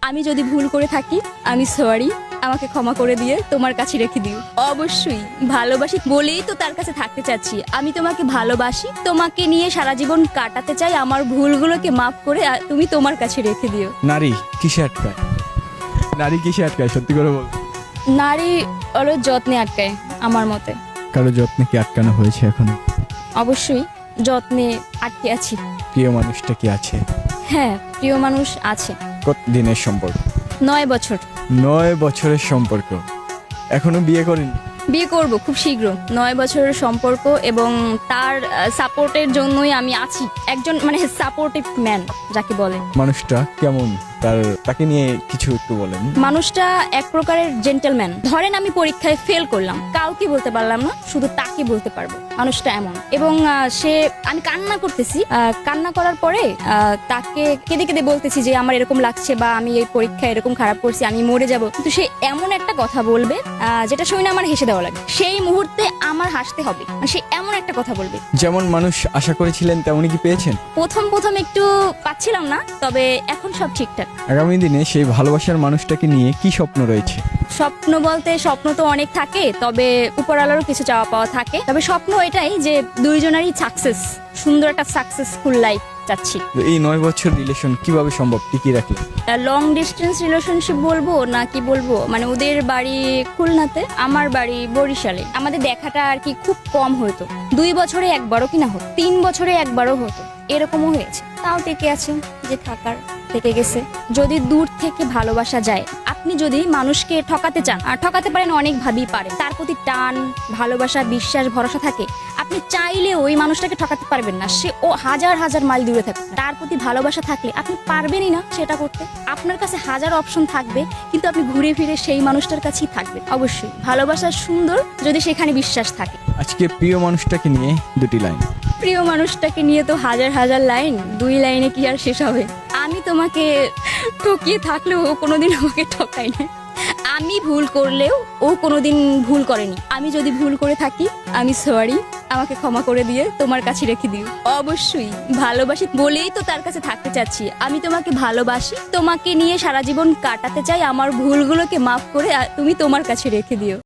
আমি যদি ভুল করে থাকি আমি সরি, আমাকে ক্ষমা করে দিয়ে তোমার কাছে রেখে দিও। অবশ্যই ভালোবাসি বলেই তো তার কাছে থাকতে চাচ্ছি। আমি তোমাকে ভালোবাসি, তোমাকে নিয়ে সারা জীবন কাটাতে চাই। আমার ভুলগুলোকে মাফ করে তুমি তোমার কাছে রেখে দিও। নারী কিসে আটকায়? নারী কিসে আটকায় সত্যি করে বল। নারী হলো যত্নে আটকায় আমার মতে। কারো যত্নে কি আটকানো হয়েছে এখনো? অবশ্যই যত্নে আটকে আছি। প্রিয় মানুষটা কি আছে? হ্যাঁ, প্রিয় মানুষ আছে। কত দিনের সম্পর্ক? 9 বছর। 9 বছরের সম্পর্ক, এখনো বিয়ে করেনি? বিয়ে করব খুব শীঘ্র। 9 বছরের সম্পর্ক এবং তার সাপোর্টের জন্যই আমি আছি। একজন মানে সাপোর্টিভ ম্যান যাকে বলে। মানুষটা কেমন? তাকে নিয়ে কিছু একটু বলেন। মানুষটা এক প্রকারের জেন্টলম্যান। ধরেন আমি পরীক্ষায় ফেল করলাম, কাউকে বলতে পারলাম না, শুধু তাকে বলতে পারবো মানুষটা এমন। এবং আমি কান্না করতেছি, কান্না করার পরে তাকে কেঁদে কেঁদে বলতেছি যে আমার এরকম লাগছে বা আমি এই পরীক্ষায় এরকম খারাপ করছি, আমি মরে যাব। কিন্তু সে এমন একটা কথা বলবে যেটা শুনে আমার হেসে দেওয়া লাগে। সেই মুহূর্তে আমার হাসতে হবে। সে এমন একটা কথা বলবে। যেমন মানুষ আশা করেছিলেন তেমনই কি পেয়েছেন? প্রথম একটু পাচ্ছিলাম না, তবে এখন সব ঠিকঠাক। আগামী দিনে সেই ভালোবাসার মানুষটাকে নিয়ে কি স্বপ্ন রয়েছে? স্বপ্ন বলতে স্বপ্ন তো অনেক থাকে, তবে উপরওয়ালারও কিছু চাওয়া পাওয়া থাকে। তবে স্বপ্ন এটাই যে দুইজনেরই সাকসেস, সুন্দর একটা সাকসেসফুল লাইফ চাচ্ছি। তো এই 9 বছর রিলেশন কিভাবে সম্ভব, টিকিয়ে রাখলেন? লং ডিস্টেন্স রিলেশনশিপ বলবো না কি বলবো, মানে ওদের বাড়ি খুলনাতে, আমার বাড়ি বরিশালে। আমাদের দেখাটা আর কি খুব কম হতো। 2 বছরে একবারও কিনা হতো, 3 বছরে একবারও হতো, এরকমও হয়েছে। তাও টেকে আছে, যে থাকার থেকে গেছে। যদি দূর থেকে ভালোবাসা যায়, আপনি যদি মানুষকে ঠকাতে চান, আর ঠকাতে পারেন অনেকভাবেই পারেন, তার প্রতি টান, ভালোবাসা, বিশ্বাস, ভরসা থাকে, আপনি চাইলে ওই মানুষটাকে ঠকাতে পারবেন না। সে ও হাজার হাজার মাইল দূরে থাকে, তার প্রতি ভালোবাসা থাকলে আপনি পারবেনই না সেটা করতে। আপনার কাছে হাজার অপশন থাকবে, কিন্তু আপনি ঘুরে ফিরে সেই মানুষটার কাছেই থাকবেন। অবশ্যই ভালোবাসা সুন্দর যদি সেখানে বিশ্বাস থাকে। আজকে প্রিয় মানুষটাকে নিয়ে 2টি লাইন। প্রিয় মানুষটাকে নিয়ে তো হাজার হাজার লাইন, 2 লাইনে কি আর শেষ হবে? আমি তোমাকে ঠকিয়ে থাকলেও ও কোনোদিন আমাকে ঠকায় না। আমি ভুল করলেও ও কোনোদিন ভুল করেনি। আমি যদি ভুল করে থাকি আমি সরি, আমাকে ক্ষমা করে দিয়ে তোমার কাছে রেখে দিও। অবশ্যই ভালোবাসি বলেই তো তার কাছে থাকতে চাচ্ছি। আমি তোমাকে ভালোবাসি, তোমাকে নিয়ে সারা জীবন কাটাতে চাই। আমার ভুলগুলোকে মাফ করে তুমি তোমার কাছে রেখে দিও।